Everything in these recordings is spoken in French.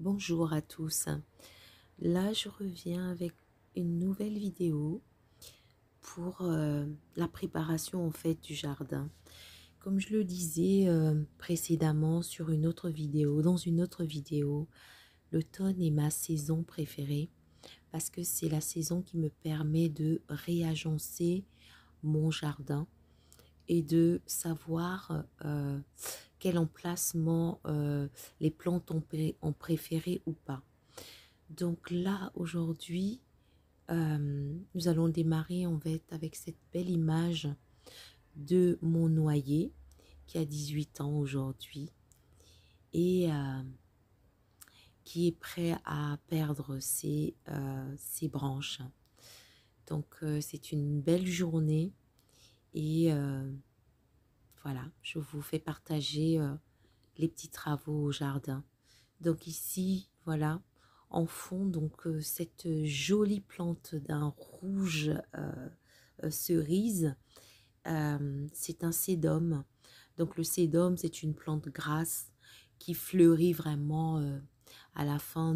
Bonjour à tous. Là, je reviens avec une nouvelle vidéo pour la préparation en fait du jardin. Comme je le disais précédemment sur une autre vidéo, dans une autre vidéo, l'automne est ma saison préférée parce que c'est la saison qui me permet de réagencer mon jardin et de savoir quel emplacement les plantes ont préféré ou pas. Donc là, aujourd'hui, nous allons démarrer en fait avec cette belle image de mon noyer qui a 18 ans aujourd'hui et qui est prêt à perdre ses branches. Donc c'est une belle journée et voilà, je vous fais partager les petits travaux au jardin. Donc ici, voilà, en fond, donc cette jolie plante d'un rouge cerise, c'est un sédum. Donc le sédum, c'est une plante grasse qui fleurit vraiment à la fin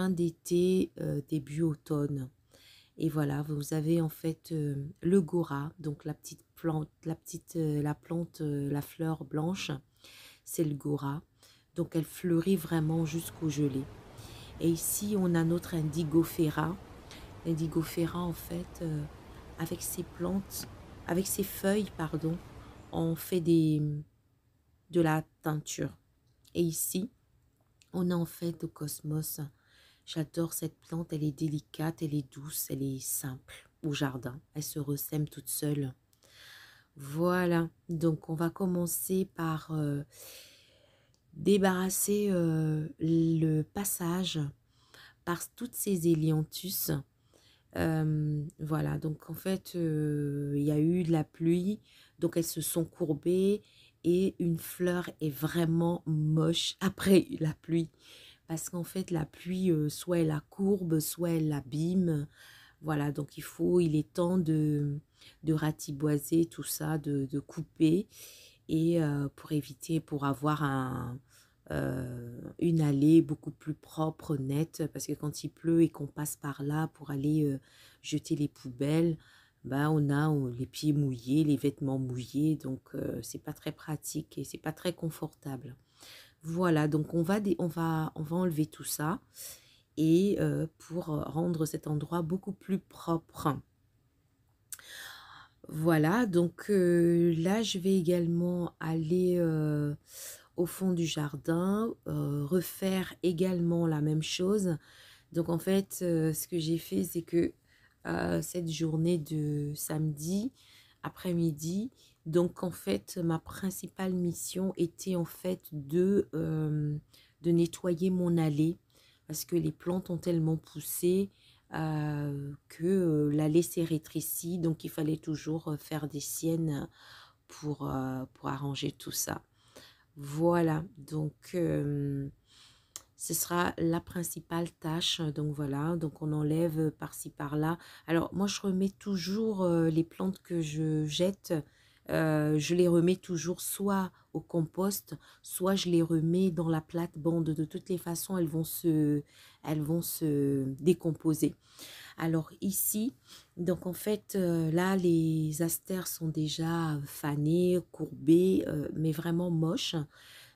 d'été, début automne. Et voilà, vous avez en fait le gora, donc la petite plante, la plante, la fleur blanche, c'est le gora. Donc elle fleurit vraiment jusqu'au gelée. Et ici, on a notre indigofera. L'indigofera, en fait, avec ses plantes, avec ses feuilles, pardon, on fait de la teinture. Et ici, on a en fait le cosmos. J'adore cette plante, elle est délicate, elle est douce, elle est simple au jardin. Elle se ressème toute seule. Voilà, donc on va commencer par débarrasser le passage par toutes ces hélianthus. Voilà, donc en fait, il y a eu de la pluie, donc elles se sont courbées et une fleur est vraiment moche après la pluie. Parce qu'en fait, la pluie, soit elle la courbe, soit elle l'abîme. Voilà, donc il est temps de ratiboiser tout ça, de couper et pour avoir une allée beaucoup plus propre, nette, parce que quand il pleut et qu'on passe par là pour aller jeter les poubelles, ben on les pieds mouillés, les vêtements mouillés, donc c'est pas très pratique et c'est pas très confortable. Voilà, donc on va enlever tout ça et pour rendre cet endroit beaucoup plus propre. Voilà, donc là, je vais également aller au fond du jardin, refaire également la même chose. Donc en fait, ce que j'ai fait, c'est que cette journée de samedi après-midi, donc en fait, ma principale mission était en fait de nettoyer mon allée parce que les plantes ont tellement poussé que l'allée s'est rétrécie, donc il fallait toujours faire des siennes pour arranger tout ça. Voilà, donc ce sera la principale tâche. Donc voilà, donc on enlève par-ci par-là. Alors moi je remets toujours les plantes que je jette, je les remets toujours soit au compost, soit je les remets dans la plate-bande. De toutes les façons, elles vont se décomposer. Alors ici, donc en fait, là, les astères sont déjà fanées, courbées, mais vraiment moches.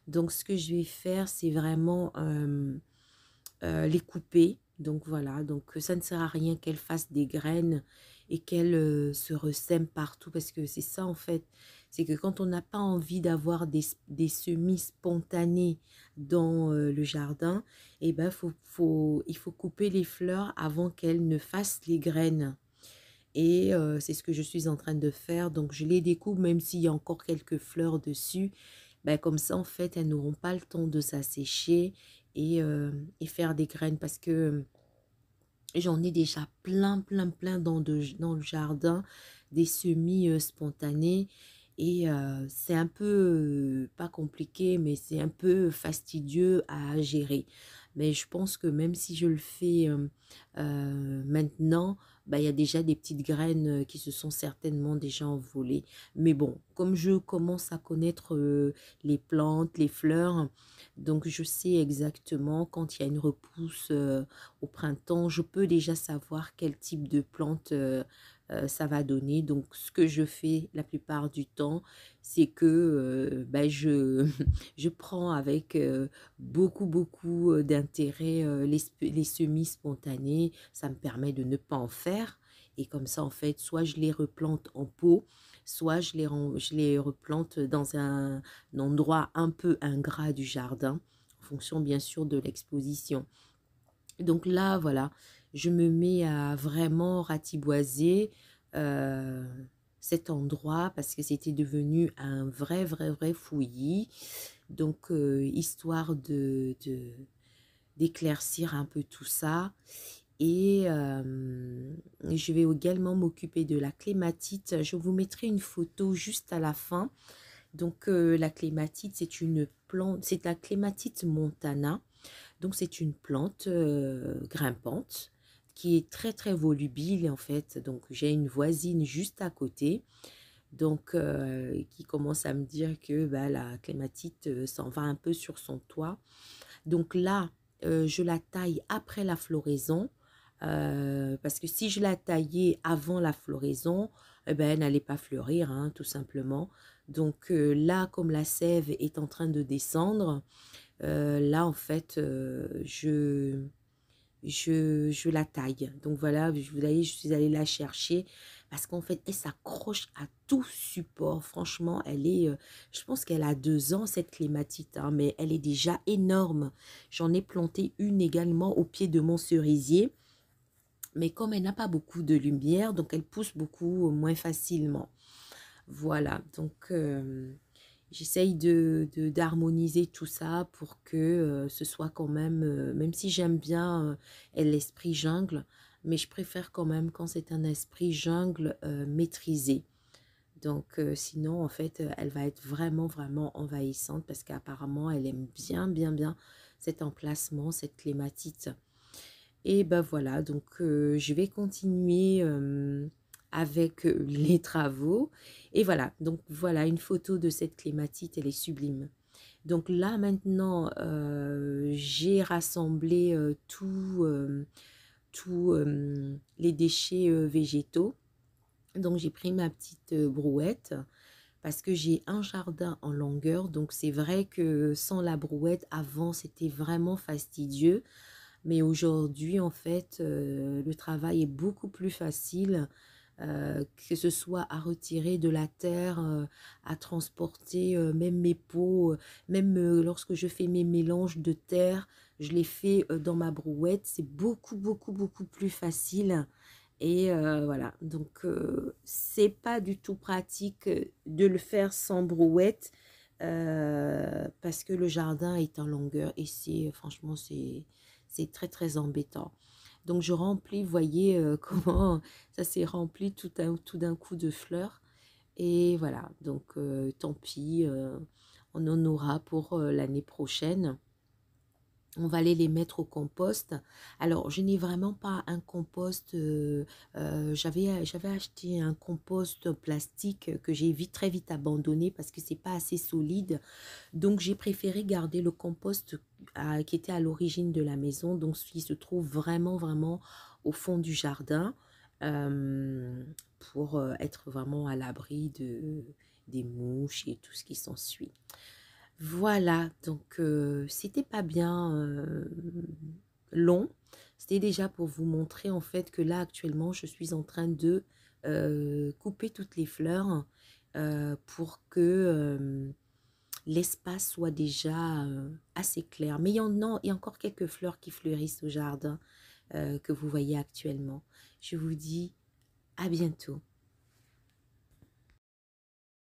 Donc ce que je vais faire, c'est vraiment les couper. Donc voilà, donc ça ne sert à rien qu'elles fassent des graines et qu'elles se ressèment partout parce que c'est ça en fait. C'est que quand on n'a pas envie d'avoir des semis spontanés dans le jardin, eh ben, il faut couper les fleurs avant qu'elles ne fassent les graines. Et c'est ce que je suis en train de faire. Donc, je les découpe même s'il y a encore quelques fleurs dessus. Ben, comme ça, en fait, elles n'auront pas le temps de s'assécher et faire des graines parce que j'en ai déjà plein dans le jardin, des semis spontanés. Et c'est un peu, pas compliqué, mais c'est un peu fastidieux à gérer. Mais je pense que même si je le fais maintenant, bah, il y a déjà des petites graines qui se sont certainement déjà envolées. Mais bon, comme je commence à connaître les plantes, les fleurs, donc je sais exactement quand il y a une repousse au printemps, je peux déjà savoir quel type de plante ça va donner. Donc ce que je fais la plupart du temps, c'est que ben, je prends avec beaucoup d'intérêt les semis spontanés. Ça me permet de ne pas en faire. Et comme ça, en fait, soit je les replante en pot, soit je les replante dans un endroit un peu ingrat du jardin, en fonction bien sûr de l'exposition. Donc là, voilà, je me mets à vraiment ratiboiser euh, cet endroit parce que c'était devenu un vrai fouillis. Donc, histoire d'éclaircir un peu tout ça. Et je vais également m'occuper de la clématite. Je vous mettrai une photo juste à la fin. Donc, la clématite, c'est une plante, c'est la clématite montana. Donc, c'est une plante grimpante qui est très volubile en fait. Donc, j'ai une voisine juste à côté. Donc, qui commence à me dire que bah, la clématite s'en va un peu sur son toit. Donc là, je la taille après la floraison. Parce que si je la taillais avant la floraison, eh ben, elle n'allait pas fleurir, hein, tout simplement. Donc là, comme la sève est en train de descendre, là, en fait, je la taille. Donc voilà, vous voyez, je suis allée la chercher parce qu'en fait, elle s'accroche à tout support. Franchement, elle est, je pense qu'elle a 2 ans, cette clématite, hein, mais elle est déjà énorme. J'en ai planté une également au pied de mon cerisier, mais comme elle n'a pas beaucoup de lumière, donc elle pousse beaucoup moins facilement. Voilà, donc j'essaye d'harmoniser tout ça pour que ce soit quand même, même si j'aime bien l'esprit jungle, mais je préfère quand même quand c'est un esprit jungle maîtrisé. Donc sinon, en fait, elle va être vraiment envahissante parce qu'apparemment, elle aime bien cet emplacement, cette clématite. Et ben voilà, donc je vais continuer avec les travaux. Et voilà, donc voilà une photo de cette clématite, elle est sublime. Donc là maintenant, j'ai rassemblé tous les déchets végétaux. Donc j'ai pris ma petite brouette parce que j'ai un jardin en longueur. Donc c'est vrai que sans la brouette, avant c'était vraiment fastidieux. Mais aujourd'hui, en fait, le travail est beaucoup plus facile, que ce soit à retirer de la terre, à transporter même mes pots, même lorsque je fais mes mélanges de terre, je les fais dans ma brouette. C'est beaucoup plus facile. Et voilà, donc c'est pas du tout pratique de le faire sans brouette parce que le jardin est en longueur et c'est franchement c'est très embêtant. Donc je remplis, vous voyez comment ça s'est rempli tout d'un coup de fleurs. Et voilà, donc tant pis, on en aura pour l'année prochaine. On va aller les mettre au compost. Alors, je n'ai vraiment pas un compost. J'avais acheté un compost plastique que j'ai très vite abandonné parce que c'est pas assez solide. Donc, j'ai préféré garder le compost qui était à l'origine de la maison. Donc, qui se trouve vraiment au fond du jardin euh, pour être vraiment à l'abri des mouches et tout ce qui s'ensuit. Voilà, donc c'était pas bien long. C'était déjà pour vous montrer en fait que là actuellement je suis en train de couper toutes les fleurs pour que l'espace soit déjà assez clair. Mais il y a encore quelques fleurs qui fleurissent au jardin que vous voyez actuellement. Je vous dis à bientôt.